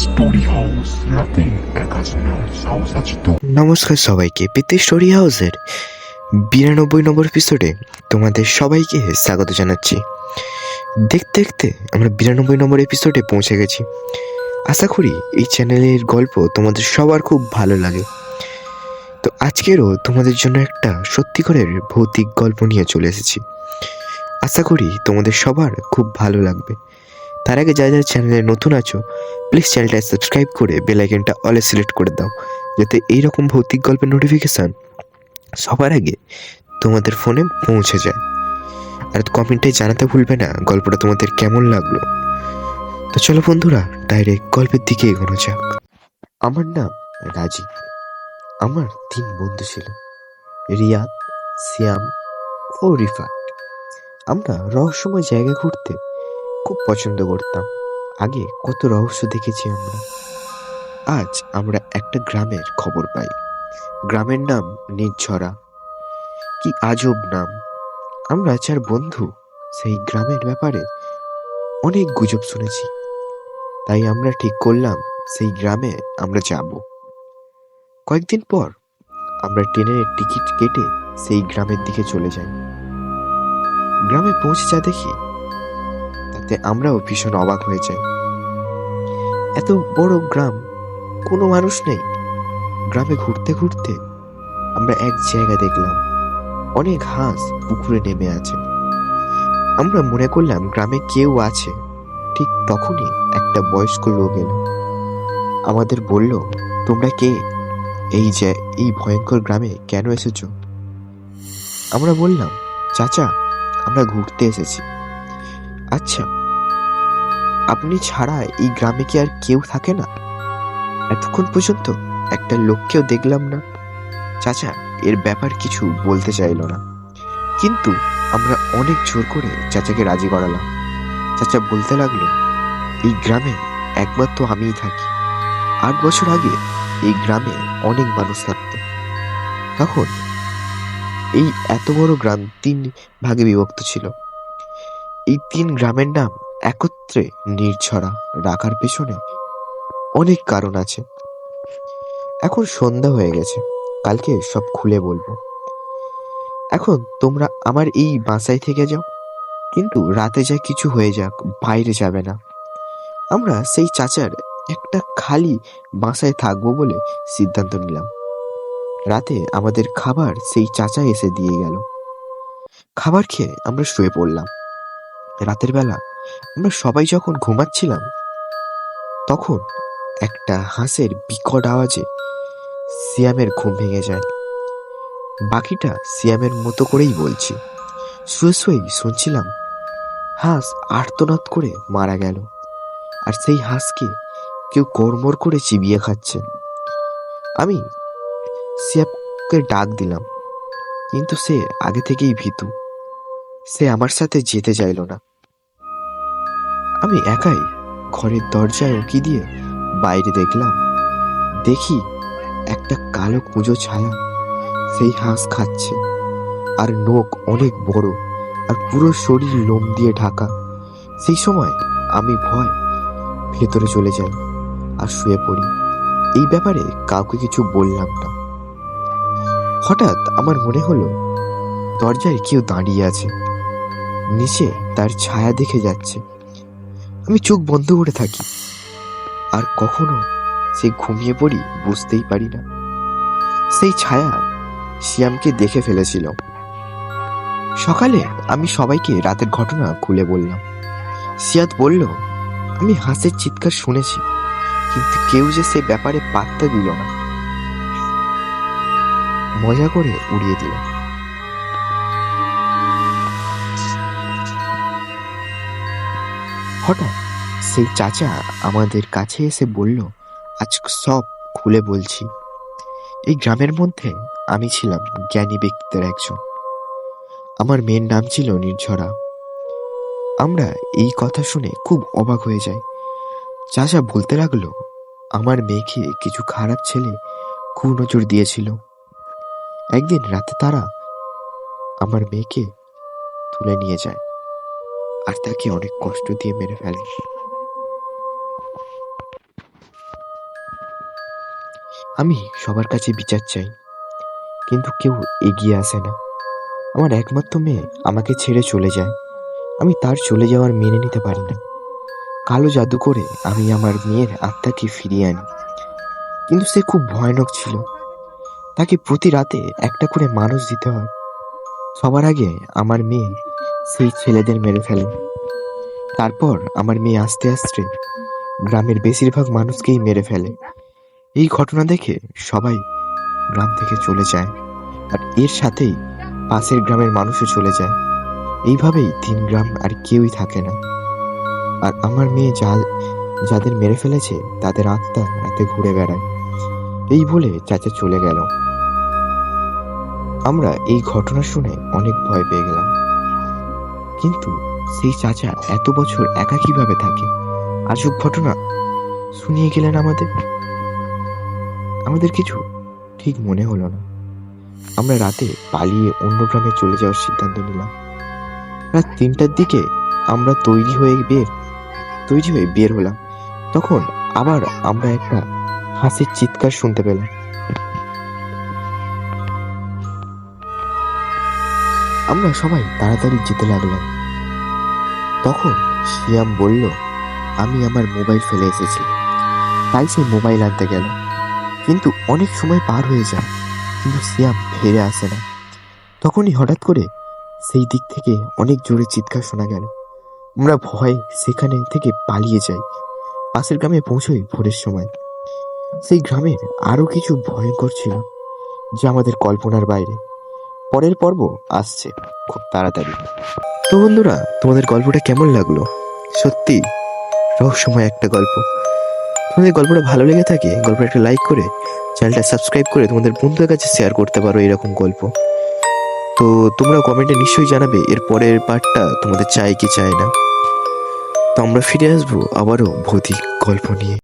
Story house রাতে একা শোনার সাহস আছে তো? নমস্কার সবাইকে, পিতে স্টোরি হাউসের 92 নম্বর এপিসোডে তোমাদের সবাইকে স্বাগত জানাচ্ছি। দেখতে দেখতে আমরা 92 নম্বর এপিসোডে পৌঁছে গেছি। আশা করি এই চ্যানেলের গল্প তোমাদের সবার খুব ভালো লাগে। তো আজকেরও তোমাদের জন্য একটা সত্যিকারের ভৌতিক গল্প নিয়ে চলে এসেছি। আশা করি তোমাদের সবার খুব ভালো লাগবে। তার আগে যারা যারা চ্যানেলে নতুন আছো, প্লিজ চ্যানেলটা সাবস্ক্রাইব করে বেল আইকনটা অলে সিলেক্ট করে দাও, যাতে এইরকম ভৌতিক গল্পের নোটিফিকেশান সবার আগে তোমাদের ফোনে পৌঁছে যায়। আর কমেন্টে জানাতে ভুলবে না গল্পটা তোমাদের কেমন লাগলো। তো চলো বন্ধুরা, ডাইরেক্ট গল্পের দিকে এগোনো যাক। আমার নাম রাজি। আমার 3 বন্ধু ছিল, রিয়াদ, সিয়াম ও রিফাত। আমরা রহস্যময় জায়গা ঘুরতে খুব পছন্দ করতাম। আগে কত রহস্য দেখেছি আমরা। আজ আমরা একটা গ্রামের খবর পাই। গ্রামের নাম নির্ঝরা। কি আজব নাম! আমরা 4 বন্ধু সেই গ্রামের ব্যাপারে অনেক গুজব শুনেছি, তাই আমরা ঠিক করলাম সেই গ্রামে আমরা যাব। কয়েকদিন পর আমরা ট্রেনের টিকিট কেটে সেই গ্রামের দিকে চলে যাই। গ্রামে পৌঁছে যা দেখি তাতে আমরাও ভীষণ অবাক হয়ে যাই। এত বড় গ্রাম, কোনো মানুষ নেই। গ্রামে ঘুরতে ঘুরতে আমরা এক জায়গা দেখলাম অনেক হাঁস পুকুরে নেমে আছে। আমরা মনে করলাম গ্রামে কেউ আছে। ঠিক তখনই একটা বয়স্ক লোক এলো, আমাদের বলল, তোমরা কে? এই ভয়ঙ্কর গ্রামে কেন এসেছো? আমরা বললাম, চাচা, আমরা ঘুরতে এসেছি। আচ্ছা, আপনি ছাড়া এই গ্রামে কি আর কেউ থাকে না? এতক্ষণ পর্যন্ত একটা লোককেও দেখলাম না। চাচা এর ব্যাপার কিছু বলতে চাইলো না, কিন্তু আমরা অনেক জোর করে চাচাকে রাজি করালাম। চাচা বলতে লাগলো, এই গ্রামে একমাত্র আমিই থাকি। 8 বছর আগে এই গ্রামে অনেক মানুষ থাকতো। তখন এই এত বড় গ্রাম 3 ভাগে বিভক্ত ছিল। এই 3 গ্রামের নাম একত্রে নির্ঝরা রাখার পেছনে অনেক কারণ আছে। এখন সন্ধ্যা হয়ে গেছে, কালকে সব খুলে বলবো। এখন তোমরা আমার এই বাসায় থেকে যাও, কিন্তু রাতে যা কিছু হয়ে যাক বাইরে যাবে না। আমরা সেই চাচার একটা খালি বাসায় থাকবো বলে সিদ্ধান্ত নিলাম। রাতে আমাদের খাবার সেই চাচা এসে দিয়ে গেল। খাবার খেয়ে আমরা শুয়ে পড়লাম। রাতের বেলা আমরা সবাই যখন ঘুমাচ্ছিলাম, তখন একটা হাঁসের বিকট আওয়াজে সিয়ামের ঘুম ভেঙে যায়। বাকিটা সিয়ামের মতো করেই বলছি। শুয়ে শুয়েই শুনছিলাম হাঁস আর্তনাদ করে মারা গেল, আর সেই হাঁসকে কেউ কড়মড় করে চিবিয়ে খাচ্ছে। আমি সিয়ামকে ডাক দিলাম, কিন্তু সে আগে থেকেই ভীতু। সে আমার সাথে যেতে চাইল না। আমি একাই ঘরের দরজায় উঁকি দিয়ে বাইরে দেখলাম। দেখি একটা কালো কুঁজো ছায়া সেই হাঁস খাচ্ছে, আর নখ অনেক বড়, আর পুরো শরীর লোম দিয়ে ঢাকা। সেই সময় আমি ভয় ভেতরে চলে যাই আর শুয়ে পড়ি। এই ব্যাপারে কাউকে কিছু বললাম না। হঠাৎ আমার মনে হলো দরজায় কেউ দাঁড়িয়ে আছে, নিচে তার ছায়া দেখে যাচ্ছে। আমি চোখ বন্ধ করে থাকি, আর কখনো সে ঘুমিয়ে পড়ি বুঝতেই পারি না। সেই ছায়া শিয়ামকে দেখে ফেলেছিল। সকালে আমি সবাইকে রাতের ঘটনা খুলে বললাম। সিয়াদ বলল, আমি হাঁসের চিৎকার শুনেছি, কিন্তু কেউ যে সে ব্যাপারে পাত্তা দিল না। মজা করে উড়িয়ে দিল। হঠাৎ সেই চাচা আমাদের কাছে এসে বলল, আজ সব খুলে বলছি। এই গ্রামের মধ্যে আমি ছিলাম জ্ঞানী ব্যক্তিদের একজন। আমার মেয়ের নাম ছিল নির্ঝরা। আমরা এই কথা শুনে খুব অবাক হয়ে যাই। চাচা বলতে লাগলো, আমার মেয়েকে কিছু খারাপ ছেলে কুনজর দিয়েছিল। একদিন রাতে তারা আমার মেয়েকে তুলে নিয়ে যায়, আর তাকে অনেক কষ্ট দিয়ে মেরে ফেলে। আমি সবার কাছে বিচার চাই, কিন্তু কেউ এগিয়ে আসে না। আমার একমাত্র মেয়ে আমাকে ছেড়ে চলে যায়। আমি তার চলে যাওয়ার মেনে নিতে পারি না। কালো জাদু করে আমি আমার মেয়ের আত্মাকে ফিরিয়ে আনি, কিন্তু সে খুব ভয়ানক ছিল। তাকে প্রতি রাতে একটা করে মানুষ দিতে হয়। সবার আগে আমার মেয়ে সেই ছেলেদের মেরে ফেলে। তারপর আমার মেয়ে আস্তে আস্তে গ্রামের বেশিরভাগ মানুষকেই মেরে ফেলে। এই ঘটনা দেখে সবাই গ্রাম থেকে চলে যায়, আর এর সাথেই পাশের গ্রামের মানুষও চলে যায়। এইভাবেই 3 গ্রাম আর কেউই থাকে না। আর আমার মেয়ে যাদের মেরে ফেলেছে তাদের আত্মা রাতে ঘুরে বেড়ায়। এই বলে চাচা চলে গেল। আমরা এই ঘটনা শুনে অনেক ভয় পেয়ে গেলাম। কিন্তু সেই চাচা এত বছর একা কিভাবে থাকে? আজব ঘটনা শুনিয়ে গেলেন আমাদের কিছু ঠিক মনে হলো না। আমরা রাতে পালিয়ে অন্য গ্রামে চলে যাওয়ার সিদ্ধান্ত নিলাম। রাত 3টার দিকে আমরা তৈরি হয়ে বের হলাম। তখন আবার আমরা একটা হাসির চিৎকার শুনতে পেলাম। আমরা সবাই তাড়াতাড়ি যেতে লাগলাম। তখন শিয়াম বলল, আমি আমার মোবাইল ফেলে এসেছি। তাই সে মোবাইল আনতে গেল, কিন্তু অনেক সময় পার হয়ে যায়, কিন্তু শিয়াম ফিরে আসে না। তখনই হঠাৎ করে সেই দিক থেকে অনেক জোরে চিৎকার শোনা গেল। আমরা ভয়ে সেখানে থেকে পালিয়ে যাই। পাশের গ্রামে পৌঁছই ভোরের সময়। সেই গ্রামের আরো কিছু ভয়ঙ্কর ছিল, যা আমাদের কল্পনার বাইরে। পরের পর্ব আসছে খুব তাড়াতাড়ি। তো বন্ধুরা, তোমাদের গল্পটা কেমন লাগলো? সত্যি রহস্যময় একটা গল্প। তোমাদের গল্পটা ভালো লেগে থাকে, গল্পটা একটা লাইক করে চ্যানেলটা সাবস্ক্রাইব করে তোমাদের বন্ধুদের কাছে শেয়ার করতে পারো এরকম গল্প। তো তোমরা কমেন্টে নিশ্চয়ই জানাবে এর পরের পার্টটা তোমাদের চাই কি চাই না। তো আমরা ফিরে আসবো আবারও ভৌতিক গল্প নিয়ে।